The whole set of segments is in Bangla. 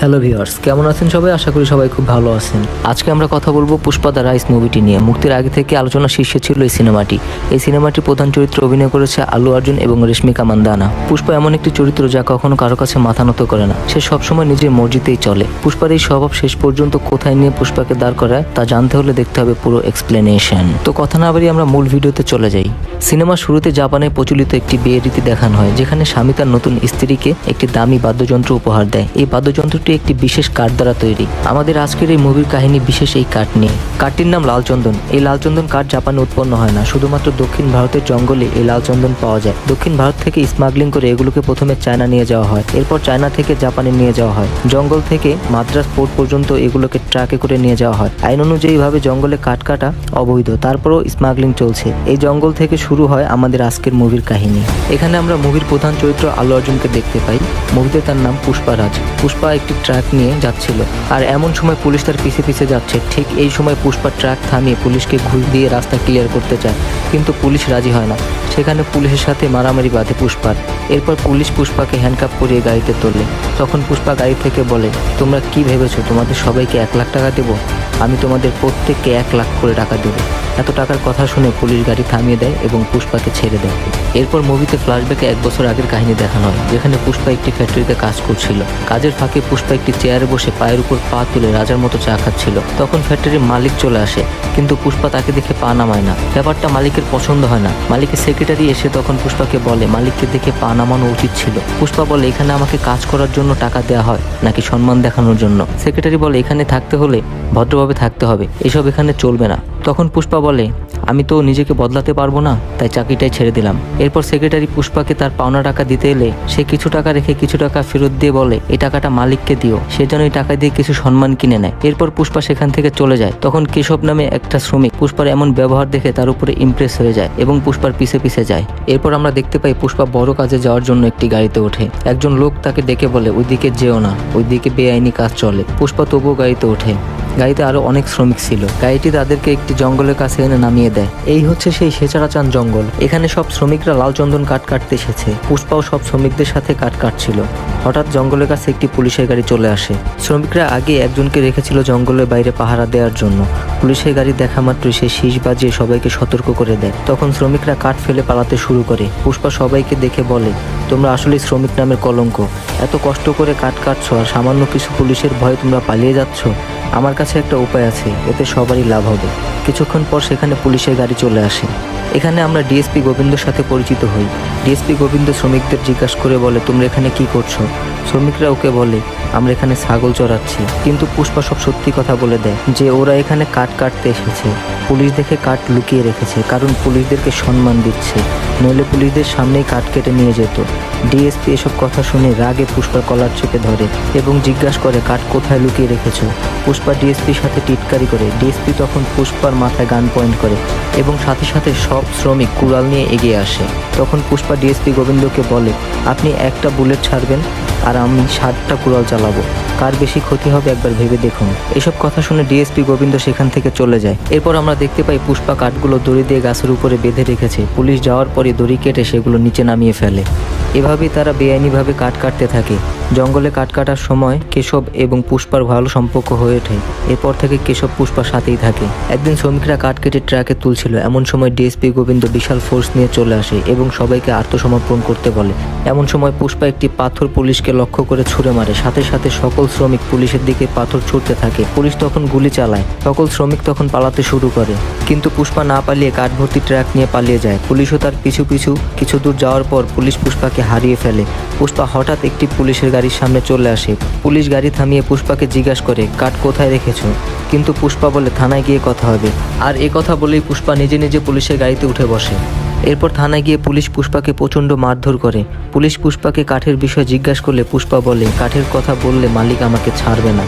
হ্যালো ভিউয়ার্স, কেমন আছেন সবাই? আশা করি সবাই খুব ভালো আছেন। আজকে আমরা কথা বলবো পুষ্পা দ্য রাইস মুভিটি নিয়ে। মুক্তির আগে থেকে আলোচনা শীর্ষে ছিল এই সিনেমাটি। এই সিনেমাটির প্রধান চরিত্রে অভিনয় করেছে আল্লু অর্জুন এবং রেশমিকা মান্দানা। পুষ্পা এমন একটি চরিত্র যা কখনো কারো কাছে মাথা নত করে না। সে সবসময় নিজের মর্জিতেই চলে। পুষ্পার এই স্বভাব শেষ পর্যন্ত কোথায় নিয়ে পুষ্পাকে দাঁড় করায় তা জানতে হলে দেখতে হবে পুরো এক্সপ্লেনেশন। তো কথা না বাড়িয়ে আমরা মূল ভিডিওতে চলে যাই। সিনেমার শুরুতে জাপানে প্রচলিত একটি বিয়ের রীতি দেখানো হয়, যেখানে স্বামী তার নতুন স্ত্রীকে একটি দামি বাদ্যযন্ত্র উপহার দেয়। এই বাদ্যযন্ত্রটি একটি বিশেষ কাঠ দ্বারা তৈরি। আমাদের আজকের এই মুভির কাহিনী বিশেষ এই কাঠ নিয়ে। কাঠটির নাম লালচন্দন। এই লালচন্দন কাঠ জাপানে উৎপন্ন হয় না, শুধুমাত্র দক্ষিণ ভারতের জঙ্গলে এই লালচন্দন পাওয়া যায়। দক্ষিণ ভারত থেকে স্মাগলিং করে এগুলোকে প্রথমে চায়না নিয়ে যাওয়া হয়, এরপর চায়না থেকে জাপানে নিয়ে যাওয়া হয়। জঙ্গল থেকে মাদ্রাজ পোর্ট পর্যন্ত এগুলোকে ট্রাকে করে নিয়ে যাওয়া হয়। আইন অনুযায়ী ভাবে জঙ্গলে কাঠ কাটা অবৈধ, তারপরও স্মাগলিং চলছে। এই জঙ্গল থেকে শুরু হয় আমাদের আজকের মুভির কাহিনী। এখানে আমরা মুভির প্রধান চরিত্র আল্লু অর্জুনকে দেখতে পাই। মুভিতে তার নাম পুষ্পারাজ। পুষ্পা একটি ট্রাক নিয়ে যাচ্ছিল, আর এমন সময় পুলিশ তার পিছে পিছে যাচ্ছে। ঠিক এই সময় পুষ্পা ট্রাক থামিয়ে পুলিশকে ঘুষ দিয়ে রাস্তা ক্লিয়ার করতে চায়, কিন্তু পুলিশ রাজি হয় না। সেখানে পুলিশের সাথে মারামারি বাঁধে পুষ্পার। এরপর পুলিশ পুষ্পাকে হ্যান্ডকাপ করিয়ে গাড়িতে তোলে। তখন পুষ্পা গাড়ি থেকে বলে, তোমরা কি ভেবেছো তোমাদের সবাইকে 1 লাখ টাকা দেবো? আমি তোমাদের প্রত্যেককে 1 লাখ করে টাকা দেবো। এত টাকার কথা শুনে পুলিশ গাড়ি থামিয়ে দেয় এবং পুষ্পাকে ছেড়ে দেয়। এরপর মুভিতে ফ্ল্যাশব্যাকে 1 বছর আগের কাহিনী দেখানো হয়, যেখানে পুষ্পা একটি ফ্যাক্টরিতে কাজ করছিল। কাজের ফাঁকে পুষ্পা একটি চেয়ারে বসে পায়ের উপর পা তুলে রাজার মতো চা খাচ্ছিল। তখন ফ্যাক্টরির মালিক চলে আসে, কিন্তু পুষ্পা তাকে দেখে পা নামায় না। ব্যাপারটা মালিকের পছন্দ হয় না। মালিকের সেক্রেটারি এসে তখন পুষ্পাকে বলে, মালিককে দেখে পা নামানো উচিত ছিল। পুষ্পা বলে, এখানে আমাকে কাজ করার জন্য টাকা দেওয়া হয় নাকি সম্মান দেখানোর জন্য? সেক্রেটারি বলে, এখানে থাকতে হলে ভদ্রভাবে থাকতে হবে, এসব এখানে চলবে না। তখন পুষ্পা বলে, আমি তো নিজেকে বদলাতে পারবো না, তাই চাকরিটাই ছেড়ে দিলাম। এরপর সেক্রেটারি পুষ্পাকে তার পাওনা টাকা দিতে এলে সে কিছু টাকা রেখে কিছু টাকা ফেরত দিয়ে বলে, এই টাকাটা মালিককে দিও, সে যেন এই টাকা দিয়ে কিছু সম্মান কিনে নেয়। এরপর পুষ্পা সেখান থেকে চলে যায়। তখন কেশব নামে একটা শ্রমিক পুষ্পার এমন ব্যবহার দেখে তার উপরে ইমপ্রেস হয়ে যায় এবং পুষ্পার পিছে পিছে যায়। এরপর আমরা দেখতে পাই পুষ্পা বড় কাজে যাওয়ার জন্য একটি গাড়িতে ওঠে। একজন লোক তাকে ডেকে বলে, ওইদিকে যেও না, ওইদিকে বেআইনি কাজ চলে। পুষ্পা তবুও গাড়িতে ওঠে। গাড়িতে আরো অনেক শ্রমিক ছিল। গাড়িটি তাদেরকে একটি জঙ্গলের কাছে এনে নামিয়ে দেয়। এই হচ্ছে সেই সেচারাচান জঙ্গল। এখানে সব শ্রমিকরা লালচন্দন কাঠ কাটতে এসেছে। পুষ্পাও সব শ্রমিকদের সাথে কাঠ কাটছিল। হঠাৎ জঙ্গলের কাছে একটি পুলিশের গাড়ি চলে আসে। শ্রমিকরা আগে একজনকে রেখেছিল জঙ্গলের বাইরে পাহারা দেওয়ার জন্য। পুলিশের গাড়ি দেখা মাত্রই সে শীষ বাজিয়ে সবাইকে সতর্ক করে দেয়। তখন শ্রমিকরা কাঠ ফেলে পালাতে শুরু করে। পুষ্পা সবাইকে দেখে বলে, তোমরা আসলে শ্রমিক নামের কলঙ্ক। এত কষ্ট করে কাঠ কাটছো আর সামান্য কিছু পুলিশের ভয়ে তোমরা পালিয়ে যাচ্ছ। আমার কাছে একটা উপায় আছে, এতে সবারই লাভ হবে। কিছুক্ষণ পর সেখানে পুলিশের গাড়ি চলে আসে। এখানে আমরা ডিএসপি গোবিন্দর সাথে পরিচিত হই। ডিএসপি গোবিন্দ শ্রমিকদের জিজ্ঞাসা করে বলে, তোমরা এখানে কি করছো? শ্রমিকরা ওকে বলে, আমরা এখানে ছাগল চড়াচ্ছি। কিন্তু পুষ্পা সব সত্যি কথা বলে দেয় যে ওরা এখানে কাঠ কাটতে এসেছে। পুলিশ দেখে কাঠ লুকিয়ে রেখেছে, কারণ পুলিশদেরকে সম্মান দিচ্ছে, নইলে পুলিশদের সামনেই কাঠ কেটে নিয়ে যেত। ডিএসপি এসব কথা শুনে রাগে পুষ্পার কলার চেপে ধরে এবং জিজ্ঞাসা করে, কাঠ কোথায় লুকিয়ে রেখেছো? পুষ্পা ডিএসপির সাথে টিটকারি করে। ডিএসপি তখন পুষ্পার মাথায় গান পয়েন্ট করে এবং সাথে সাথে সব শ্রমিক কুড়াল নিয়ে এগিয়ে আসে। তখন পুষ্পা ডিএসপি গোবিন্দকে বলে, আপনি একটা বুলেট ছাড়বেন আর আমি 60টা কুড়াল চালাবো, কার বেশি ক্ষতি হবে একবার ভেবে দেখুন। এসব কথা শুনে ডিএসপি গোবিন্দ সেখান থেকে চলে যায়। এরপর আমরা দেখতে পাই পুষ্পা কাঠগুলো দড়ি দিয়ে গাছের উপরে বেঁধে রেখেছে। পুলিশ যাওয়ার পরে দড়ি কেটে সেগুলো নিচে নামিয়ে ফেলে। এভাবেই তারা বেআইনিভাবে কাঠ কাটতে থাকে। জঙ্গলে কাঠ কাটার সময় কেশব এবং পুষ্পার ভালো সম্পর্ক হয়ে ওঠে। এরপর থেকে কেশব পুষ্পার সাথেই থাকে। একদিন শ্রমিকরা কাঠ কেটে ট্রাকে তুলছিল, এমন সময় ডিএসপি গোবিন্দ বিশাল ফোর্স নিয়ে চলে আসে এবং সবাইকে আত্মসমর্পণ করতে বলে। এমন সময় পুষ্পা একটি পাথর পুলিশকে লক্ষ্য করে ছুঁড়ে মারে। সাথে সাথে সকল শ্রমিক পুলিশের দিকে পাথর ছুঁড়তে থাকে। পুলিশ তখন গুলি চালায়। সকল শ্রমিক তখন পালাতে শুরু করে, কিন্তু পুষ্পা না পালিয়ে কাঠ ভর্তি ট্রাক নিয়ে পালিয়ে যায়। পুলিশও তার পিছু পিছু কিছু দূর যাওয়ার পর পুলিশ পুষ্পাকে হারিয়ে ফেলে। পুষ্পা হঠাৎ একটি পুলিশের গাড়ির সামনে চলে আসে। পুলিশ গাড়ি থামিয়ে পুষ্পাকে জিজ্ঞাসা করে, কাঠ কোথায় রেখেছো? কিন্তু পুষ্পা বলে, থানায় গিয়ে কথা হবে। আর এ কথা বলেই পুষ্পা নিজে নিজে পুলিশের গাড়িতে উঠে বসে। এরপর থানায় গিয়ে পুলিশ পুষ্পাকে প্রচণ্ড মারধর করে। পুলিশ পুষ্পাকে কাঠের বিষয়ে জিজ্ঞাসা করলে পুষ্পা বলে, কাঠের কথা বললে মালিক আমাকে ছাড়বে না।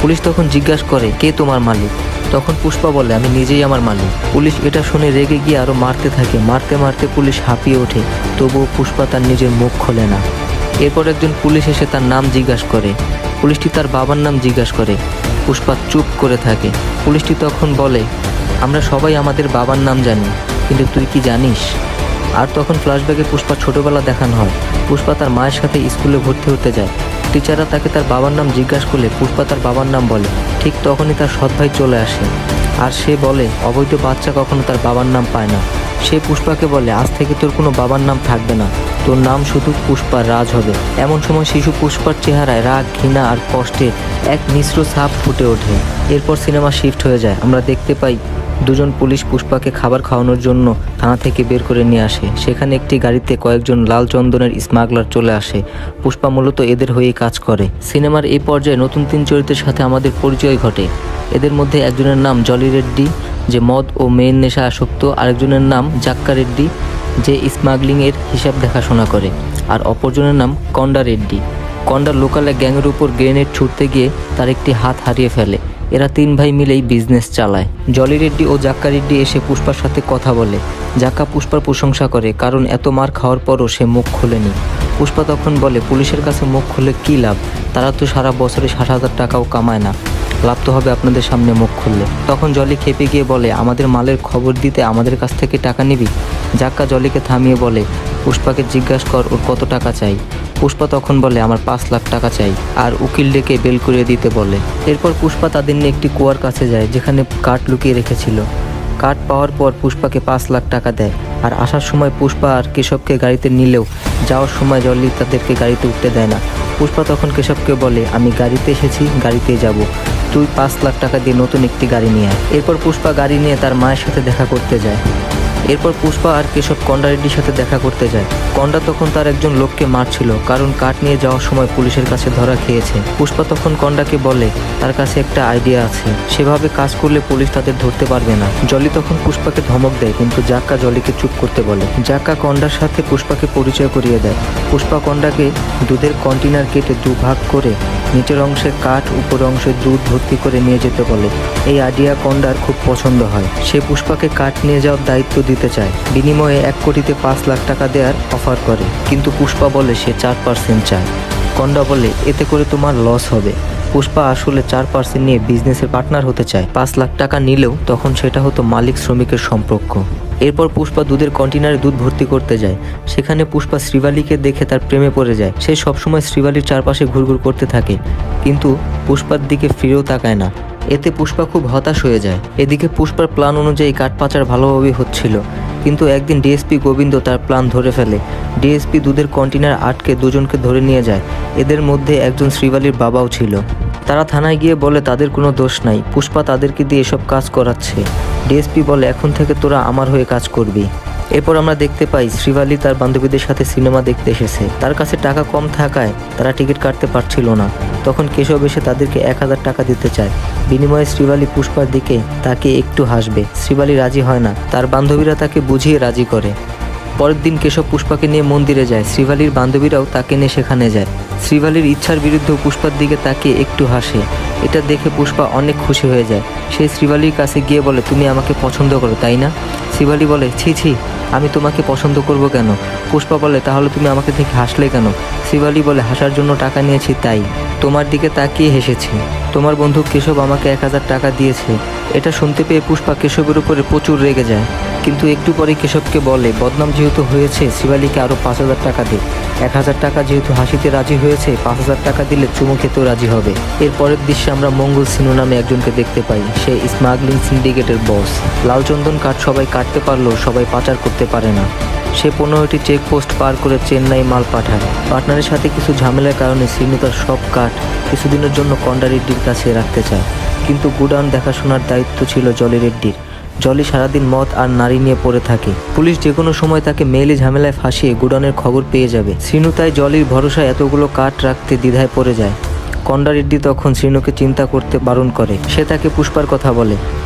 পুলিশ তখন জিজ্ঞাসা করে, কে তোমার মালিক? তখন পুষ্পা বলে, আমি নিজেই আমার মালিক। পুলিশ এটা শুনে রেগে গিয়ে আরো মারতে থাকে। মারতে মারতে পুলিশ হাঁপিয়ে ওঠে, তবুও পুষ্পা তার নিজের মুখ খোলে না। এরপর একজন পুলিশ এসে তার নাম জিজ্ঞাসা করে। পুলিশটি তার বাবার নাম জিজ্ঞাসা করে। পুষ্পা চুপ করে থাকে। পুলিশটি তখন বলে, আমরা সবাই আমাদের বাবার নাম জানি, কিন্তু তুই কি জানিস? আর তখন ফ্ল্যাশব্যাকে পুষ্পা ছোটবেলা দেখানো হয়। পুষ্পা তার মায়ের সাথে স্কুলে ভর্তি হতে যায়। টিচাররা তাকে তার বাবার নাম জিজ্ঞাসা করলে পুষ্পা তার বাবার নাম বলে। ঠিক তখনই তার সৎ ভাই চলে আসে আর সে বলে অবৈধ বাচ্চা কখনো তার বাবার নাম পায় না। সে পুষ্পাকে বলে আজ থেকে তোর কোনো বাবার নাম থাকবে না, তোর নাম শুধু পুষ্পা রাজ হবে। এমন সময় শিশু পুষ্পার চেহারায় রাগ, ঘৃণা আর কষ্টে এক মিশ্র ছাপ ফুটে ওঠে। এরপর সিনেমা শিফট হয়ে যায়। আমরা দেখতে পাই দুজন পুলিশ পুষ্পাকে খাবার খাওয়ানোর জন্য থানা থেকে বের করে নিয়ে আসে। সেখানে একটি গাড়িতে কয়েকজন লাল চন্দনের স্মাগলার চলে আসে। পুষ্পা মূলত এদের হয়েই কাজ করে। সিনেমার এই পর্যায়ে নতুন 3 চরিত্রের সাথে আমাদের পরিচয় ঘটে। এদের মধ্যে একজনের নাম জলি রেড্ডি, যে মদ ও মেয়ের নেশা আসক্ত। আরেকজনের নাম জাক্কা রেড্ডি, যে স্মাগলিংয়ের হিসাব দেখাশোনা করে। আর অপরজনের নাম কন্ডা রেড্ডি। কন্ডা লোকাল এক গ্যাংয়ের উপর গ্রেনেড ছুটতে গিয়ে তার একটি হাত হারিয়ে ফেলে। এরা 3 ভাই মিলেই বিজনেস চালায়। জলি রেড্ডি ও জাক্কা রেড্ডি এসে পুষ্পার সাথে কথা বলে। জাক্কা পুষ্পার প্রশংসা করে, কারণ এত মার খাওয়ার পরও সে মুখ খোলেনি। পুষ্পা তখন বলে পুলিশের কাছে মুখ খুলে কী লাভ, তারা তো সারা বছরে 60,000 টাকাও কামায় না, লাভ তো হবে আপনাদের সামনে মুখ খুললে। তখন জলি খেপে গিয়ে বলে আমাদের মালের খবর দিতে আমাদের কাছ থেকে টাকা নিবি? জাক্কা জলিকে থামিয়ে বলে পুষ্পাকে জিজ্ঞাসা কর ওর কত টাকা চাই। পুষ্পা তখন বলে আমার 5 লাখ টাকা চাই, আর উকিল ডেকে বেল করিয়ে দিতে বলে। এরপর পুষ্পা তাদের নিয়ে একটি কুয়ার কাছে যায় যেখানে কাঠ লুকিয়ে রেখেছিল। কাঠ পাওয়ার পর পুষ্পাকে 5 লাখ টাকা দেয়। আর আসার সময় পুষ্পা আর কেশবকে গাড়িতে নিলেও যাওয়ার সময় জলি তাদেরকে গাড়িতে উঠতে দেয় না। পুষ্পা তখন কেশবকে বলে আমি গাড়িতে এসেছি, গাড়িতেই যাব, তুই 5 লাখ টাকা দিয়ে নতুন একটি গাড়ি নিয়ে আয়। এরপর পুষ্পা গাড়ি নিয়ে তার মায়ের সাথে দেখা করতে যায়। এরপর পুষ্পা আর কেশব কন্ডা রেড্ডির সাথে দেখা করতে যায়। কন্ডা তখন তার একজন লোককে মারছিল, কারণ কাঠ নিয়ে যাওয়ার সময় পুলিশের কাছে ধরা খেয়েছে। পুষ্পা তখন কন্ডাকে বলে তার কাছে একটা আইডিয়া আছে, সেভাবে কাজ করলে পুলিশ তাদের ধরতে পারবে না। জলি তখন পুষ্পাকে ধমক দেয়, কিন্তু জাক্কা জলিকে চুপ করতে বলে। জাক্কা কন্ডার সাথে পুষ্পাকে পরিচয় করিয়ে দেয়। পুষ্পা কন্ডাকে দুধের কন্টেনার কেটে 2 ভাগ করে নিচের অংশে কাঠ, উপর অংশে দুধ ভর্তি করে নিয়ে যেতে বলে। এই আইডিয়া কন্ডার খুব পছন্দ হয়। সে পুষ্পাকে কাঠ নিয়ে যাওয়ার দায়িত্ব দিতে চায়। বিনিময়ে 1 কোটিতে 5 লাখ টাকা দেওয়ার অফার করে, কিন্তু পুষ্পা বলে সে 4% চায়। কন্ডা বলে এতে করে তোমার লস হবে। পুষ্পা আসলে 4% নিয়ে বিজনেসের পার্টনার হতে চায়। 5 লাখ টাকা নিলেও তখন সেটা হতো মালিক শ্রমিকের সম্পর্ক। এরপর পুষ্পা দুধের কন্টেনারে দুধ ভর্তি করতে যায়। সেখানে পুষ্পা শ্রীবালিকে দেখে তার প্রেমে পড়ে যায়। সে সবসময় শ্রীবালির চারপাশে ঘুরঘুর করতে থাকে, কিন্তু পুষ্পার দিকে ফিরেও তাকায় না। এতে পুষ্পা খুব হতাশ হয়ে যায়। এদিকে পুষ্পার প্ল্যান অনুযায়ী কাঠ পাচার ভালোভাবেই হচ্ছিল, কিন্তু একদিন ডিএসপি গোবিন্দ তার প্ল্যান ধরে ফেলে। ডিএসপি দুধের কন্টেনার আটকে দুজনকে ধরে নিয়ে যায়। এদের মধ্যে একজন শ্রীবালির বাবাও ছিল। তারা থানায় গিয়ে বলে তাদের কোনো দোষ নাই, পুষ্পা তাদেরকে দিয়ে এসব কাজ করাচ্ছে। ডিএসপি বলে এখন থেকে তোরা আমার হয়ে কাজ করবি। এরপর আমরা দেখতে পাই শ্রীবালি তার বান্ধবীদের সাথে সিনেমা দেখতে এসেছে। তার কাছে টাকা কম থাকায় তারা টিকিট কাটতে পারছিল না। তখন কেশব এসে তাদেরকে 1000 টাকা দিতে চায়। বিনিময়ে শ্রীবালি পুষ্পার দিকে তাকে একটু হাসবে। শ্রীবালি রাজি হয় না, তার বান্ধবীরা তাকে বুঝিয়ে রাজি করে। পরের দিন কেশব পুষ্পাকে নিয়ে মন্দিরে যায়। শ্রীবালির বান্ধবীরাও তাকে নিয়ে সেখানে যায়। শ্রীবালির ইচ্ছার বিরুদ্ধেও পুষ্পার দিকে তাকিয়ে একটু হাসে। এটা দেখে পুষ্পা অনেক খুশি হয়ে যায়। সে শ্রীবালির কাছে গিয়ে বলে তুমি আমাকে পছন্দ করো তাই না? শ্রীবালি বলে ছি ছি, আমি তোমাকে পছন্দ করব কেন? পুষ্পা বলে তাহলে তুমি আমাকে দেখে হাসলে কেন? শ্রীবালি বলে হাসার জন্য টাকা নিয়েছি তাই, তোমার দিকে তাকিয়ে হেসেছি। তোমার বন্ধু কেশব আমাকে 1000 টাকা দিয়েছে। এটা শুনতে পেয়ে পুষ্পা কেশবের উপরে প্রচুর রেগে যায়, কিন্তু একটু পরে কেশবকে বলে বদনাম যেহেতু হয়েছে শ্রীবালিকে আরও 5000 টাকা দে। 1000 টাকা যেহেতু হাসিতে রাজি হয়েছে, 5000 টাকা দিলে চুমু খেতেও রাজি হবে। এর পরের দৃশ্যে আমরা মঙ্গল সিনু নামে একজনকে দেখতে পাই। সে স্মাগলিং সিন্ডিকেটের বস। লালচন্দন কাঠ সবাই কাটতে পারলেও সবাই পাচার করতে পারে না। সে 15টি চেকপোস্ট পার করে চেন্নাই মাল পাঠায়। পার্টনারের সাথে কিছু ঝামেলার কারণে সিনু তার সব কাঠ কিছুদিনের জন্য কন্ডা রেড্ডির কাছে রাখতে চায়, কিন্তু গুডাউন দেখাশোনার দায়িত্ব ছিল জলি রেড্ডির। জলি সারাদিন মদ আর নারী নিয়ে পড়ে থাকে। পুলিশ যে কোনো সময় তাকে মেইলি ঝামেলায় ফাঁসিয়ে গুডাউনের খবর পেয়ে যাবে। শ্রীনু তাই জলির ভরসায় এতগুলো কাঠ রাখতে দ্বিধায় পড়ে যায়। কন্ডা রেড্ডি তখন শ্রীনুকে চিন্তা করতে বারণ করে। সে তাকে পুষ্পার কথা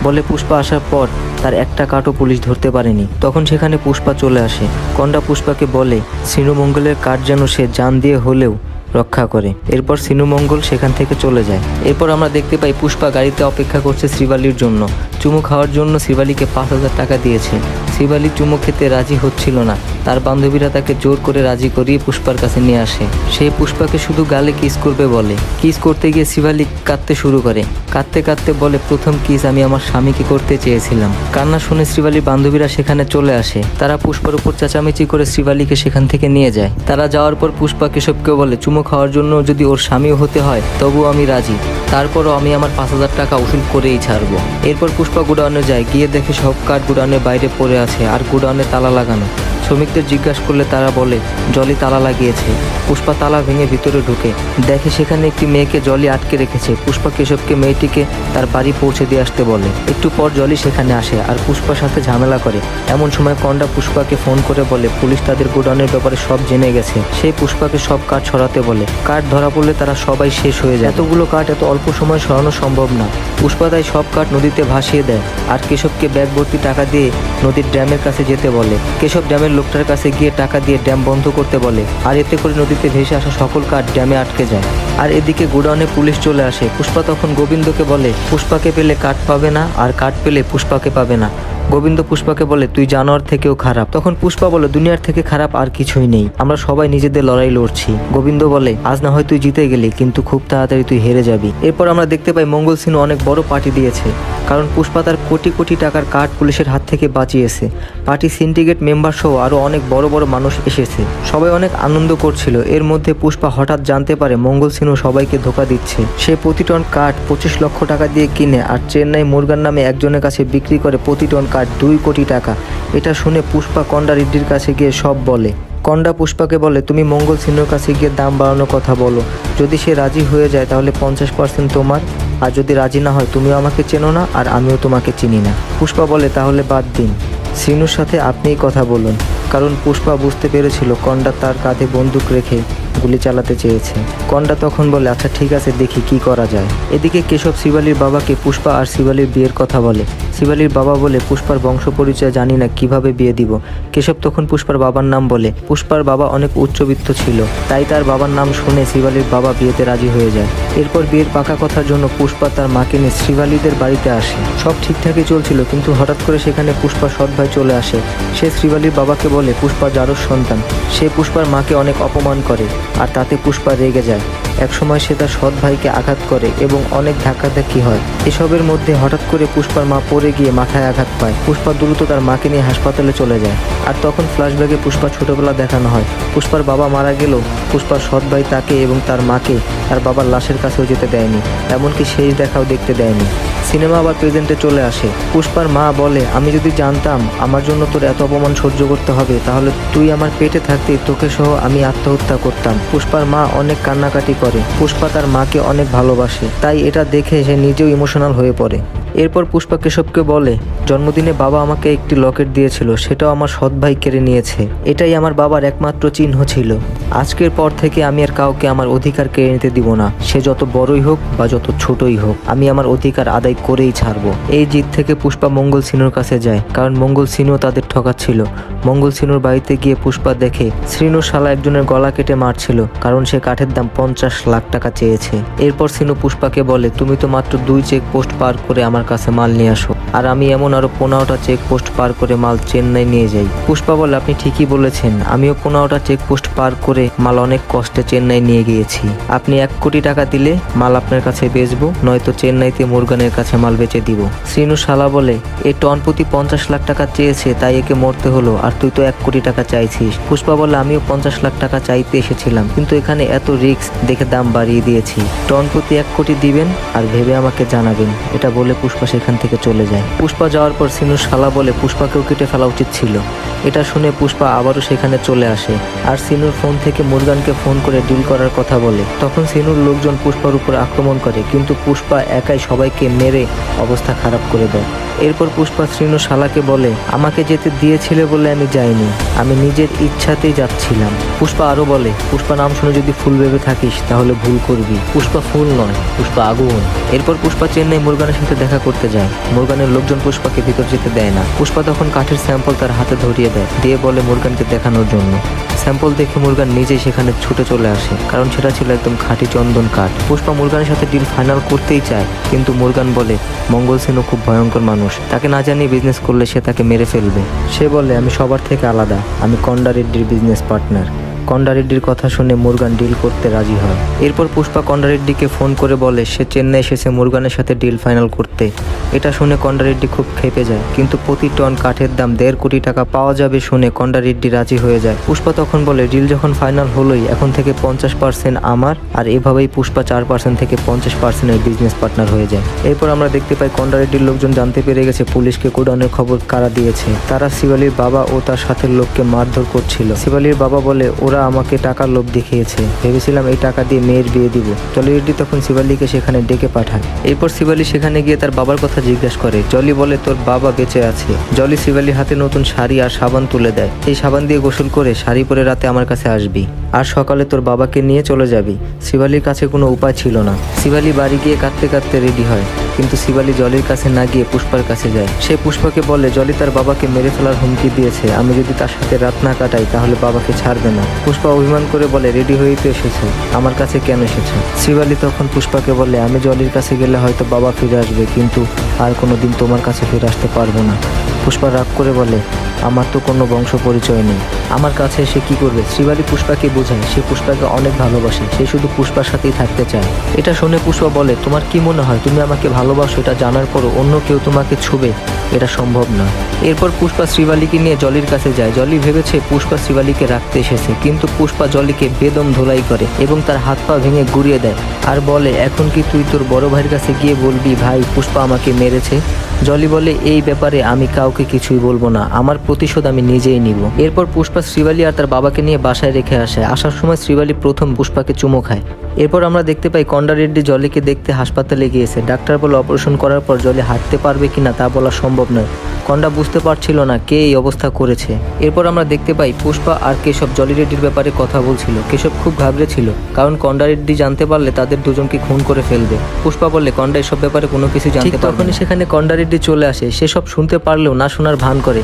বলে পুষ্পা আসার পর তার একটা কাঠও পুলিশ ধরতে পারেনি। তখন সেখানে পুষ্পা চলে আসে। কন্ডা পুষ্পাকে বলে শ্রীনু মঙ্গলের কাঠ যেন সে জান দিয়ে হলেও রক্ষা করে। এরপর সিনু মঙ্গল সেখান থেকে চলে যায়। এরপর আমরা দেখতে পাই পুষ্পা গাড়িতে অপেক্ষা করছে শ্রীবালির জন্য। চুমু খাওয়ার জন্য শ্রীবালিকে 5000 টাকা দিয়েছে। শিবালি চুমু খেতে রাজি হচ্ছিল না। তার বান্ধবীরা তাকে জোর করে রাজি করিয়ে পুষ্পার কাছে নিয়ে আসে। সে পুষ্পাকে শুধু গালে কিস করবে বলে। কিস করতে গিয়ে শিবালি কাঁদতে শুরু করে। কাঁদতে কাঁদতে বলে, প্রথম কিস আমি আমার স্বামীকে করতে চেয়েছিলাম। কান্না শুনে শিবালির বান্ধবীরা সেখানে চলে আসে। তারা পুষ্পার উপর চেঁচামেচি করে শিবালিকে সেখান থেকে নিয়ে যায়। তারা যাওয়ার পর পুষ্পা কেশবকে বলে, চুমু খাওয়ার জন্য যদি ওর স্বামীও হতে হয় তবুও আমি রাজি, তারপরও আমি আমার 5,000 টাকা উসুল করেই ছাড়বো। এরপর পুষ্পা গোডাউনে যায়। গিয়ে দেখে সব কাঠ গোডাউনের বাইরে পড়ে আছে আর গোডাউনে তালা লাগানো। শ্রমিকদের জিজ্ঞাসা করলে তারা বলে জলি তালা লাগিয়েছে। পুষ্পা তালা ভেঙে ভিতরে ঢুকে দেখে সেখানে একটি মেয়েকে জলি আটকে রেখেছে। পুষ্পা কেশবকে মেয়েটিকে তার বাড়ি পৌঁছে দিয়ে আসতে বলে। একটু পর জলি সেখানে আসে আর পুষ্পার সাথে ঝামেলা করে। এমন সময় কন্ডা পুষ্পাকে ফোন করে বলে পুলিশ তাদের গোডাউনের ব্যাপারে সব জেনে গেছে। সেই পুষ্পাকে সব কাঠ ছড়াতে বলে। কাঠ ধরা পড়লে তারা সবাই শেষ হয়ে যায়। এতগুলো কাঠ এত অল্প সময় সরানো সম্ভব না। পুষ্পা তাই সব কাঠ নদীতে ভাসিয়ে দেয় আর কেশবকে ব্যাগ ভর্তি টাকা দিয়ে নদীর ড্যামের কাছে যেতে বলে। কেশব ড্যামের লোকটার কাছে গিয়ে টাকা দিয়ে ড্যাম বন্ধ করতে বলে আর এতে করে নদীতে ভেসে আসা সকল কাঠ ড্যামে আটকে যায়। আর এদিকে গোডাউনে পুলিশ চলে আসে। পুষ্পা তখন গোবিন্দকে বলে পুষ্পাকে পেলে কাঠ পাবে না আর কাঠ পেলে পুষ্পাকে পাবে না। গোবিন্দ পুষ্পাকে বলে তুই জানোয়ার থেকেও খারাপ। তখন পুষ্পা বলে দুনিয়ার থেকে খারাপ আর কিছুই নেই, আমরা সবাই নিজেদের লড়াই লড়ছি। গোবিন্দ বলে আজ না হয় তুই জিতে গেলি কিন্তু খুব তাড়াতাড়ি তুই হেরে যাবি। এরপর আমরা দেখতে পাই মঙ্গল সিনু অনেক বড় পার্টি দিয়েছে, কারণ পুষ্পা তার কোটি কোটি টাকার কাঠ পুলিশের হাত থেকে বাঁচিয়েছে। পার্টি সিন্ডিকেট মেম্বার সহ আরো অনেক বড় বড় মানুষ এসেছে। সবাই অনেক আনন্দ করছিল। এর মধ্যে পুষ্পা হঠাৎ জানতে পারে মঙ্গল সিনু সবাইকে ধোকা দিচ্ছে। সে প্রতি টন কাঠ 25 লক্ষ টাকা দিয়ে কিনে আর চেন্নাই মুরগান নামে একজনের কাছে বিক্রি করে প্রতি টন কাঠ 2 কোটি টাকা। এটা শুনে পুষ্পা কন্ডা রেড্ডির কাছে গিয়ে সব বলে। কন্ডা পুষ্পাকে বলে তুমি মঙ্গল সিনুর কাছে গিয়ে দাম বাড়ানোর কথা বলো। যদি সে রাজি হয়ে যায় তাহলে 50% তোমার, আর যদি রাজি না হয় তুমিও আমাকে চেনো না আর আমিও তোমাকে চিনি না। পুষ্পা বলে তাহলে বাদ দিন, সিনুর সাথে আপনিই কথা বলুন। কারণ পুষ্পা বুঝতে পেরেছিল কন্ডা তার কাঁধে বন্দুক রেখে গুলি চালাতে চেয়েছে। কন্ডা তখন বলে আচ্ছা ঠিক আছে, দেখি কি করা যায়। এদিকে কেশব শিবালির বাবাকে পুষ্পা আর শিবালির বিয়ের কথা বলে। শিবালির বাবা বলে পুষ্পার বংশ পরিচয় জানি না, কিভাবে বিয়ে দিব। কেশব তখন পুষ্পার বাবার নাম বলে। পুষ্পার বাবা অনেক উচ্চবিত্ত ছিল, তাই তার বাবার নাম শুনে শিবালির বাবা বিয়েতে রাজি হয়ে যায়। এরপর বিয়ের পাকা কথার জন্য পুষ্পা তার মাকে নিয়ে শিবালিদের বাড়িতে আসে। সব ঠিকঠাকই চলছিল, কিন্তু হঠাৎ করে সেখানে পুষ্পার সৎ ভাই চলে আসে। সে শিবালির বাবাকে বলে পুষ্পা জারজ সন্তান। সে পুষ্পার মাকে অনেক অপমান করে আর তাতে পুষ্পা রেগে যায়। একসময় সে তার সৎ ভাইকে আঘাত করে এবং অনেক ধাক্কাধাক্কি হয়। এসবের মধ্যে হঠাৎ করে পুষ্পার মা পড়ে গিয়ে মাথায় আঘাত পায়। পুষ্পা দ্রুত তার মাকে নিয়ে হাসপাতালে চলে যায়। আর তখন ফ্ল্যাশব্যাকে পুষ্পা ছোটবেলা দেখানো হয়। পুষ্পার বাবা মারা গেলেও পুষ্পার সৎ ভাই তাকে এবং তার মাকে তার বাবার লাশের কাছেও যেতে দেয়নি, এমনকি শেষ দেখাও দেখতে দেয়নি। সিনেমা আবার প্রেজেন্টে চলে আসে। পুষ্পার মা বলে আমি যদি জানতাম আমার জন্য তোর এত অপমান সহ্য করতে হবে তাহলে তুই আমার পেটে থাকতেই তোকে সহ আমি আত্মহত্যা করতাম। পুষ্পার মা অনেক কান্নাকাটি করে। পুষ্পা তার মাকে অনেক ভালোবাসে, তাই এটা দেখে সে নিজেও ইমোশনাল হয়ে পড়ে। এরপর পুষ্পা কেশবকে বলে জন্মদিনে বাবা আমাকে একটি লকেট দিয়েছিল, সেটাও আমার সৎ ভাই কেড়ে নিয়েছে। এটাই আমার বাবার একমাত্র চিহ্ন ছিল। আজকের পর থেকে আমি আর কাউকে আমার অধিকার কেড়ে নিতে দিব না, সে যত বড়ই হোক বা যত ছোটই হোক, আমি আমার অধিকার আদায় করেই ছাড়বো। এই জিদ থেকে পুষ্পা মঙ্গল সিনুর কাছে যায়, কারণ মঙ্গল সিনু তাদের ঠকাচ্ছিল। মঙ্গল সিনুর বাড়িতে গিয়ে পুষ্পা দেখে শ্রীনুর শালা একজনের গলা কেটে মারছিল, কারণ সে কাঠের দাম 50 লাখ টাকা চেয়েছে। এরপর সিনু পুষ্পাকে বলে তুমি তো মাত্র 2 চেকপোস্ট পার করে আমার কাছে মাল নিয়ে আসো, আর আমি এমন আরো 15টা চেকপোস্ট পার করে মাল চেন্নাই নিয়ে যাই। পুষ্পা বলে আপনি ঠিকই বলেছেন, আমিও 15টা চেকপোস্ট পার করে মাল অনেক কষ্টে চেন্নাই নিয়ে গিয়েছি। আপনি 1 কোটি টাকা দিলে মাল আপনার কাছে বেচবো, নয়তো চেন্নাইতে মুরগানের কাছে মাল বেচে দিব। শ্রীনু শালা বলে এ টন প্রতি 50 লাখ টাকা চেয়েছে, তাই একে মরতে হলো, আর তুই তো 1 কোটি টাকা চাইছিস। পুষ্পা বলে আমিও 50 লাখ টাকা চাইতে এসেছিলাম, কিন্তু এখানে এত রিস্ক দেখে দাম বাড়িয়ে দিয়েছি। টন প্রতি 1 কোটি দিবেন আর ভেবে আমাকে জানাবেন। এটা বলে পুষ্পা সেখান থেকে চলে যায়। পুষ্পা যাওয়ার পর সিনুর শালা বলে পুষ্পাকেও কেটে ফেলা উচিত ছিল। এটা শুনে পুষ্পা আবারও সেখানে চলে আসে আর সিনুর ফোন থেকে মুরগানকে ফোন করে ডিল করার কথা বলে। তখন সিনুর লোকজন পুষ্পার উপর আক্রমণ করে, কিন্তু পুষ্পা একাই সবাইকে মেরে অবস্থা খারাপ করে দেয়। এরপর পুষ্পা শ্রীনুর শালাকে বলে আমাকে যেতে দিয়েছিলে বলে আমি যাইনি, আমি নিজের ইচ্ছাতেই যাচ্ছিলাম। পুষ্পা আরো বলে পুষ্পা নাম শুনে যদি ফুল ভেবে থাকিস তাহলে ভুল করবি, পুষ্পা ফুল নয়, পুষ্পা আগুন। এরপর পুষ্পা চেন্নাই মুরগানের সাথে দেখা করতে যায়। মুরগানের লোকজন পুষ্পাকে ভিতর যেতে দেয় না। পুষ্পা তখন কাঠের স্যাম্পল তার হাতে ধরিয়ে দেয়, দিয়ে বলে মুরগানকে দেখানোর জন্য। স্যাম্পল দেখে মুরগান নিজেই সেখানে ছুটে চলে আসে, কারণ সেটা ছিল একদম খাঁটি চন্দন কাঠ। পুষ্পা মুরগানের সাথে ডিল ফাইনাল করতেই চায়, কিন্তু মুরগান বলে মঙ্গল সেনও খুব ভয়ঙ্কর মানুষ, তাকে না জানিয়ে বিজনেস করলে সে তাকে মেরে ফেলবে। সে বলে আমি সবার থেকে আলাদা, আমি কন্ডা রেড্ডির বিজনেস পার্টনার। কন্ডা রেড্ডির কথা শুনে মুরগান ডিল করতে রাজি হয়। এরপর পুষ্পা কন্ডা রেড্ডিকে ফোন করে বলে সে চেন্নাই এসেছে মুরগানের সাথে ডিল ফাইনাল করতে। এটা শুনে কন্ডা রেড্ডি খুব ক্ষেপে যায়, কিন্তু প্রতি টন কাঠের দাম 1.5 কোটি টাকা পাওয়া যাবে শুনে কন্ডা রেড্ডি রাজি হয়ে যায়। পুষ্পা তখন বলে ডিল যখন ফাইনাল হলোই, এখন থেকে 50% আমার, আর এভাবেই পুষ্পা 4% থেকে 50%-এর বিজনেস পার্টনার হয়ে যায়। এরপর আমরা দেখতে পাই কন্ডা রেড্ডির লোকজন জানতে পেরে গেছে পুলিশকে গোডাউনের খবর কারা দিয়েছে। তারা শিবালির বাবা ও তার সাথে লোককে মারধর করছিল। শিবালির বাবা বলে ওরা আমাকে টাকার লোভ দেখিয়েছে, ভেবেছিলাম এই টাকা দিয়ে মেয়ের বিয়ে দিব। জলি রেড্ডি তখন শিবালিকে সেখানে ডেকে পাঠায়। এরপর শিবালি সেখানে গিয়ে তার বাবার কথা জিজ্ঞাসা করে। জলি বলে তোর বাবা বেঁচে আছে। জলি শিবালির হাতে নতুন শাড়ি আর সাবান তুলে দেয়, এই সাবান দিয়ে গোসল করে শাড়ি পরে রাতে আমার কাছে আসবি, আর সকালে তোর বাবাকে নিয়ে চলে যাবি। শিবালির কাছে কোনো উপায় ছিল না। শিবালি বাড়ি গিয়ে কাঁদতে কাঁদতে রেডি হয়, কিন্তু শিবালি জলির কাছে না গিয়ে পুষ্পার কাছে যায়। সে পুষ্পাকে বলে জলি তার বাবাকে মেরে ফেলার হুমকি দিয়েছে, আমি যদি তার সাথে রাত না কাটাই তাহলে বাবাকে ছাড়বে না। পুষ্পা অভিমান করে বলে রেডি হয়েই তো এসেছো, আমার কাছে কেন এসেছো? শিবালি তখন পুষ্পাকে বলে আমি জলির কাছে গেলে হয়তো বাবা ফিরে আসবে, কিন্তু আর কোনো দিন তোমার কাছে ফিরে আসতে পারবো না। পুষ্পা রাগ করে বলে আমার তো কোনো বংশ পরিচয় নেই, আমার কাছে এসে কি করবে? শিবালি পুষ্পাকে বোঝায় সে পুষ্পাকে অনেক ভালোবাসে, সে শুধু পুষ্পার সাথেই থাকতে চায়। এটা শুনে পুষ্পা বলে তোমার কি মনে হয় তুমি আমাকে ভালোবাসো, এটা জানার পরও অন্য কেউ তোমাকে ছুবে? এটা সম্ভব না। এরপর পুষ্পা শ্রীবালিকে নিয়ে জলির কাছে যায়। জলি ভেবেছে পুষ্পা শ্রীবালিকে রাখতে এসেছে, কিন্তু পুষ্পা জলিকে বেদম ধোলাই করে এবং তার হাত পা ভেঙে গুড়িয়ে দেয়, আর বলে এখন কি তুই তোর বড় ভাইয়ের কাছে গিয়ে বলবি ভাই পুষ্পা আমাকে মেরেছে? জলি বলে এই ব্যাপারে আমি কাউকে কিছুই বলবো না, আমার প্রতিশোধ আমি নিজেই নিব। এরপর পুষ্পা শ্রীবালি আর তার বাবাকে নিয়ে বাসায় রেখে আসে। আসার সময় শ্রীবালি প্রথম পুষ্পাকে চুমো খায়। এরপর আমরা দেখতে পাই কন্ডা রেড্ডি জলিকে দেখতে হাসপাতালে গিয়েছে। ডাক্তার বলে অপারেশন করার পর জলি হাঁটতে পারবে কিনা তা বলা সম্ভব নয়। কন্ডা বুঝতে পারছিল না কে এই অবস্থা করেছে। এরপর আমরা দেখতে পাই পুষ্পা আর কেশব জলি রেড্ডির ব্যাপারে কথা বলছিল। কেশব খুব ঘাবড়েছিল, কারণ কন্ডা রেড্ডি জানতে পারলে তাদের দুজনকে খুন করে ফেলবে। পুষ্পা বললে কন্ডা এসব ব্যাপারে কোনো কিছু জানতে পারবে না। তখনই সেখানে কন্ডা রেড্ডি চলে আসে। সে সব শুনতে পারলেও না শোনার ভান করে।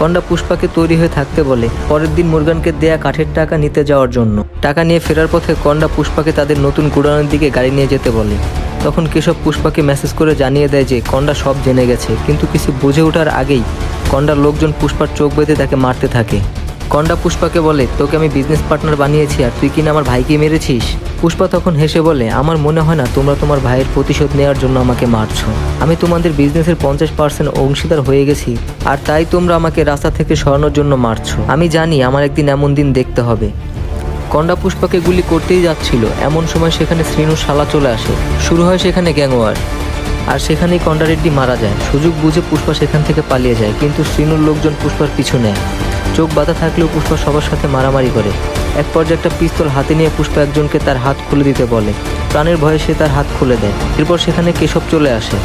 কন্ডা পুষ্পাকে তৈরি হয়ে থাকতে বলে পরের দিন মুরগানকে দেয়া কাঠের টাকা নিতে যাওয়ার জন্য। টাকা নিয়ে ফেরার পথে কন্ডা পুষ্পাকে তাদের নতুন গোডাউনের দিকে গাড়ি নিয়ে যেতে বলে। তখন কেশব পুষ্পাকে মেসেজ করে জানিয়ে দেয় যে কন্ডা সব জেনে গেছে, কিন্তু কিছু বুঝে ওঠার আগেই কন্ডার লোকজন পুষ্পার চোখ বেঁধে তাকে মারতে থাকে। কন্ডা পুষ্পাকে বলে তোকে আমি বিজনেস পার্টনার বানিয়েছি আর তুই কিনা আমার ভাইকে মেরেছিস। পুষ্পা তখন হেসে বলে আমার মনে হয় না তোমরা তোমার ভাইয়ের প্রতিশোধ নেওয়ার জন্য আমাকে মারছো, আমি তোমাদের বিজনেসের 50% অংশীদার হয়ে গেছি, আর তাই তোমরা আমাকে রাস্তা থেকে সরানোর জন্য মারছো। আমি জানি আমার একদিন এমন দিন দেখতে হবে। কন্ডা পুষ্পাকে গুলি করতেই যাচ্ছিল, এমন সময় সেখানে শ্রীনুর শালা চলে আসে। শুরু হয় সেখানে গ্যাংওয়ার, আর সেখানেই কন্ডা রেড্ডি মারা যায়। সুযোগ বুঝে পুষ্পা সেখান থেকে পালিয়ে যায়, কিন্তু শ্রীনুর লোকজন পুষ্পার পিছু নেয়। চোখ বাঁধা থাকলেও পুষ্পা সবার সাথে মারামারি করে। এক পর্যায়ে একটা পিস্তল হাতে নিয়ে পুষ্পা একজনকে তার হাত খুলে দিতে বলে। প্রাণের ভয়ে সে তার হাত খুলে দেয়। এরপর সেখানে কেশব চলে আসে।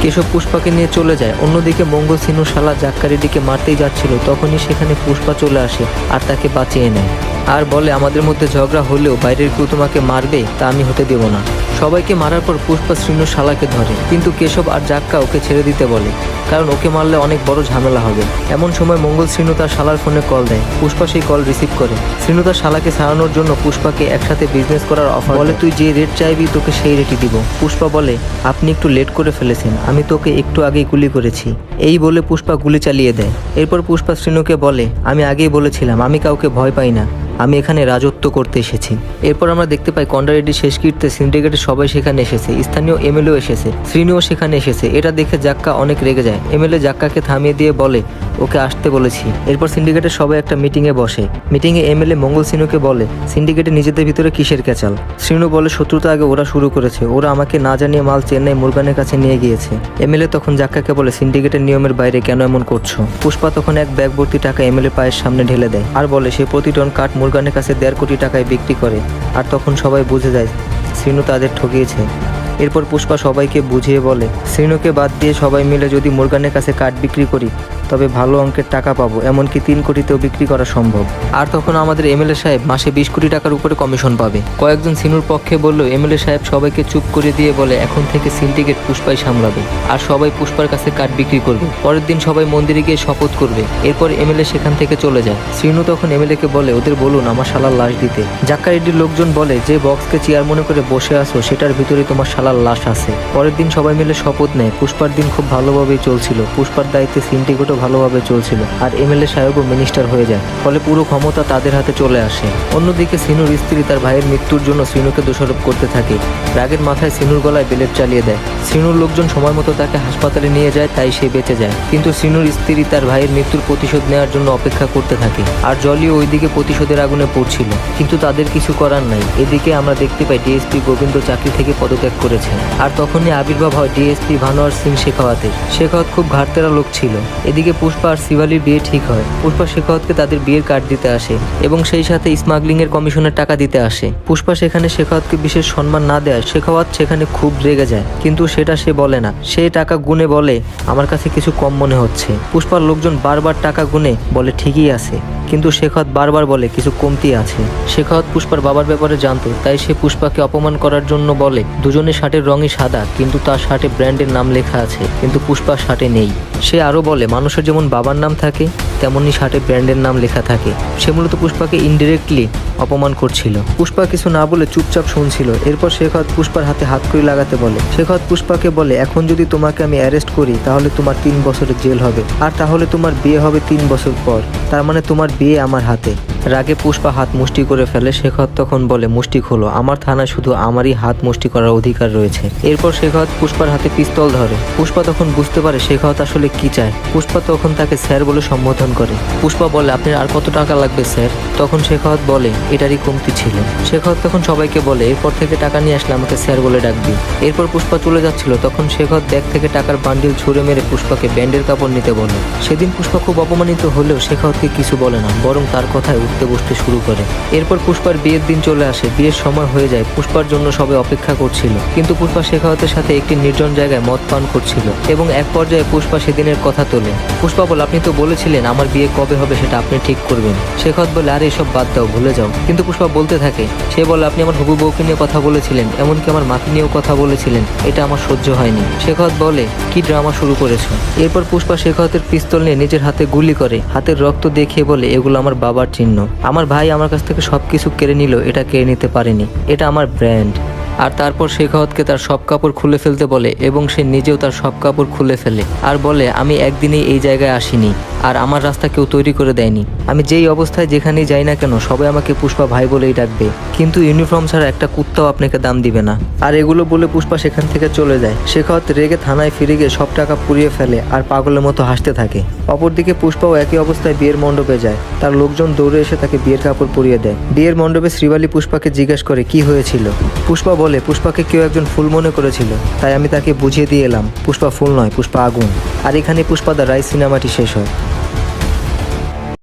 কেশব পুষ্পাকে নিয়ে চলে যায়। অন্যদিকে মঙ্গল সিনুর শালা জাক্কা রেড্ডিকে মারতেই যাচ্ছিল, তখনই সেখানে পুষ্পা চলে আসে আর তাকে বাঁচিয়ে নেয়, আর বলে আমাদের মধ্যে ঝগড়া হলেও বাইরের কেউ তোমাকে মারবে তা আমি হতে দেব না। সবাইকে মারার পর পুষ্পা শ্রীনুর শালাকে ধরে, কিন্তু কেশব আর জাক্কা ওকে ছেড়ে দিতে বলে, কারণ ওকে মারলে অনেক বড় ঝামেলা হবে। এমন সময় মঙ্গল শ্রীনু তার শালার ফোনে কল দেয়। পুষ্পা সেই কল রিসিভ করে। শ্রীনু তার শালাকে ছাড়ানোর জন্য পুষ্পাকে একসাথে বিজনেস করার অফার বলে, তুই যে রেট চাইবি তোকে সেই রেটই দিব। পুষ্পা বলে আপনি একটু লেট করে ফেলেছেন, আমি তোকে একটু আগেই গুলি করেছি। এই বলে পুষ্পা গুলি চালিয়ে দেয়। এরপর পুষ্পা শ্রীনুকে বলে আমি আগেই বলেছিলাম আমি কাউকে ভয় পাই না, আমি এখানে রাজত্ব করতে এসেছি। এরপর আমরা দেখতে পাই কন্ডা রেড্ডির শেষকৃত্যে সিন্ডিকেটের সবাই সেখানে এসেছে, স্থানীয় এমএলএও এসেছে, শ্রীনুও সেখানে এসেছে। এটা দেখে জাক্কা অনেক রেগে যায়। এমএলএ জাক্কাকে থামিয়ে দিয়ে বলে ওকে আসতে বলেছি। এরপর সিন্ডিকেটের সবাই একটা মিটিংয়ে বসে। মিটিংয়ে এমএলএ মঙ্গল সিনুকে বলে সিন্ডিকেটে নিজেদের ভিতরে কিসের ক্যাচাল। শ্রীনু বলে শত্রুতা আগে ওরা শুরু করেছে, ওরা আমাকে না জানিয়ে মাল চেন্নাই মুরগানের কাছে নিয়ে গিয়েছে। এমএলএ তখন জাক্কাকে বলে সিন্ডিকেটের নিয়মের বাইরে কেন এমন করছো। পুষ্পা তখন এক ব্যাগ ভর্তি টাকা এমএলএ পায়ের সামনে ঢেলে দেয়, আর বলে সে প্রতি টন কাঠ মুরগানের কাছে 1.5 কোটি টাকায় বিক্রি করে। আর তখন সবাই বুঝে যায় শ্রীনু তাদের ঠকিয়েছে। এরপর পুষ্পা সবাইকে বুঝিয়ে বলে শ্রীনুকে বাদ দিয়ে সবাই মিলে যদি মুরগানের কাছে কাঠ বিক্রি করি তবে ভালো অঙ্কের টাকা পাবো, এমনকি 3 কোটিতেও বিক্রি করা সম্ভব। আর তখন আমাদের এমএলএ সাহেব মাসে 20 কোটি টাকার উপরে কমিশন পাবে। কয়েকজন সিনুর পক্ষে বললেও এমএলএ সাহেব সবাইকে চুপ করে দিয়ে বলে এখন থেকে সিন্ডিকেট পুষ্পাই সামলাবে আর সবাই পুষ্পার কাছে কাঠ বিক্রি করবে। পরের দিন সবাই মন্দিরে গিয়ে শপথ করবে। এরপর এমএলএ সেখান থেকে চলে যায়। শ্রীনু তখন এমএলএ কে বলে ওদের বলুন আমার শালার লাশ দিতে। জাক্কা রেড্ডির লোকজন বলে যে বক্সকে চেয়ার মনে করে বসে আছো সেটার ভিতরে তোমার শালার লাশ আছে। পরের দিন সবাই মিলে শপথ নেয়। পুষ্পার দিন খুব ভালোভাবেই চলছিল, পুষ্পার দায়িত্বে সিন্ডিকেটও ভালোভাবে চলছিল আর এমএলএ সাহেবও মিনিস্টার হয়ে যায়। ফলে পুরো ক্ষমতা তাদের হাতে চলে আসে। অন্যদিকে সিনুর স্ত্রী তার ভাইয়ের মৃত্যুর জন্য সিনুকে দোষারোপ করতে থাকে। রাগের মাথায় সিনুর গলায় বেলেট চালিয়ে দেয়। সিনুর লোকজন সময় মতো তাকে হাসপাতালে নিয়ে যায়, তাই সে বেঁচে যায়। কিন্তু সিনুর স্ত্রী তার ভাইয়ের মৃত্যুর প্রতিশোধ নেওয়ার জন্য অপেক্ষা করতে থাকে আর জলিও ওইদিকে প্রতিশোধের আগুনে পড়ছিল, কিন্তু তাদের কিছু করার নাই। এদিকে আমরা দেখতে পাই ডিএসপি গোবিন্দ চাকরি থেকে পদত্যাগ করেছে আর তখনই আবির্ভাব হয় ডিএসপি ভানোয়ার সিং শেখাওয়াতের। শেখাওয়াত খুব ঘাটতেরা লোক ছিল। এদিকে পুষ্পা আর শিবালির বিয়ে ঠিক হয়। পুষ্পা শেখাওয়াতকে তাদের বিয়ের কার্ড দিতে আসে এবং সেই সাথে স্মাগলিং এর কমিশনের টাকা দিতে আসে। পুষ্পা সেখানে শেখাওয়াতকে বিশেষ সম্মান না দেয় শেখাওয়াত সেখানে খুব রেগে যায়, কিন্তু সেটা সে বলে না। সে টাকা গুনে বলে আমার কাছে কিছু কম মনে হচ্ছে। পুষ্পার লোকজন বারবার টাকা গুনে বলে ঠিকই আছে, কিন্তু শেখাওয়াত বারবার বলে কিছু কমতি আছে। শেখাওয়াত পুষ্পার বাবার ব্যাপারে জানতো, তাই সে পুষ্পাকে অপমান করার জন্য বলে দুজনের শার্টের রঙই সাদা, কিন্তু তার শার্টে ব্র্যান্ডের নাম লেখা আছে, কিন্তু পুষ্পার শার্টে নেই। সে আরও বলে মানুষের যেমন বাবার নাম থাকে তেমনই শার্টে ব্র্যান্ডের নাম লেখা থাকে। সে মূলত পুষ্পাকে ইনডিরেক্টলি অপমান করছিল। পুষ্পা কিছু না বলে চুপচাপ শুনছিল। এরপর শেখাওয়াত পুষ্পার হাতে হাতকড়ি লাগাতে বলে। শেখাওয়াত পুষ্পাকে বলে এখন যদি তোমাকে আমি অ্যারেস্ট করি তাহলে তোমার 3 বছরের জেল হবে, আর তাহলে তোমার বিয়ে হবে 3 বছর পর, তার মানে তোমার বিয়ে আমার হাতে। রাগে পুষ্পা হাত মুষ্টি করে ফেলে। শেখাওয়াত তখন বলে মুষ্টি খোলো, আমার থানায় শুধু আমারই হাত মুষ্টি করার অধিকার রয়েছে। এরপর শেখাওয়াত পুষ্পার হাতে পিস্তল ধরে। পুষ্পা তখন বুঝতে পারে শেখাওয়াত আসলে কি চায়। পুষ্পা তখন তাকে স্যার বলে সম্বোধন করে। পুষ্পা বলে আপনার আর কত টাকা লাগবে স্যার? তখন শেখাওয়াত বলে এটারই কমতি ছিল। শেখাওয়াত তখন সবাইকে বলে এরপর থেকে টাকা নিয়ে আসলে আমাকে স্যার বলে ডাকবি। এরপর পুষ্পা চলে যাচ্ছিল, তখন শেখাওয়াত ব্যাগ থেকে টাকার বান্ডিল ছুঁড়ে মেরে পুষ্পাকে ব্যান্ডের কাপড় নিতে বলে। সেদিন পুষ্পা খুব অপমানিত হলেও শেখাওয়াতকে কিছু বলে না, বরং তার কথায় উঠতে বসতে শুরু করে। এরপর পুষ্পার বিয়ের দিন চলে আসে। বিয়ের সময় হয়ে যায়। পুষ্পার জন্য সবাই অপেক্ষা করছিল, কিন্তু পুষ্পা শেখাওয়াতের সাথে একটি নির্জন জায়গায় মদ পান করছিল এবং এক পর্যায়ে পুষ্পা সেদিনের কথা তোলে। পুষ্পা বলে আপনি তো বলেছিলেন আমার বিয়ে কবে হবে সেটা আপনি ঠিক করবেন। শেখাওয়াত বলে আরে এসব বাদ দাও, ভুলে যাও। কিন্তু পুষ্পা বলতে থাকে, সে বলে আপনি আমার হবু বউকে নিয়ে কথা বলেছিলেন, এমনকি আমার মাকে নিয়েও কথা বলেছিলেন, এটা আমার সহ্য হয়নি। শেখাওয়াত বলে কি ড্রামা শুরু করেছো? এরপর পুষ্পা শেখাওয়াতের পিস্তল নিয়ে নিজের হাতে গুলি করে। হাতের রক্ত দেখিয়ে বলে এগুলো আমার বাবার চিহ্ন, আমার ভাই আমার কাছ থেকে সবকিছু কেড়ে নিল, এটা কেড়ে নিতে পারেনি, এটা আমার ব্র্যান্ড। আর তারপর শেখাওয়াতকে তার সব কাপড় খুলে ফেলতে বলে এবং সে নিজেও তার সব কাপড় খুলে ফেলে আর বলে আমি একদিনেই এই জায়গায় আসিনি আর আমার রাস্তা কেউ তৈরি করে দেয়নি। আমি যেই অবস্থায় যেখানেই যাই না কেন সবাই আমাকে পুষ্পা ভাই বলেই ডাকবে, কিন্তু ইউনিফর্ম ছাড়া একটা কুত্তাও আপনাকে দাম দিবে না। আর এগুলো বলে পুষ্পা সেখান থেকে চলে যায়। শেখাওয়াত রেগে থানায় ফিরে গিয়ে সব টাকা পুড়িয়ে ফেলে আর পাগলের মতো হাসতে থাকে। অপরদিকে পুষ্পাও একই অবস্থায় বিয়ের মণ্ডপে যায়। তার লোকজন দৌড়ে এসে তাকে বিয়ের কাপড় পরিয়ে দেয়। বিয়ের মণ্ডপে শ্রীবালি পুষ্পাকে জিজ্ঞেস করে কি হয়েছিল। পুষ্পা বলে পুষ্পাকে কেউ একজন ফুল মনে করেছিল, তাই আমি তাকে বুঝিয়ে দিয়ে এলাম পুষ্পা ফুল নয়, পুষ্পা আগুন। আর এখানে পুষ্পা দ্য রাইস সিনেমাটি শেষ হয়।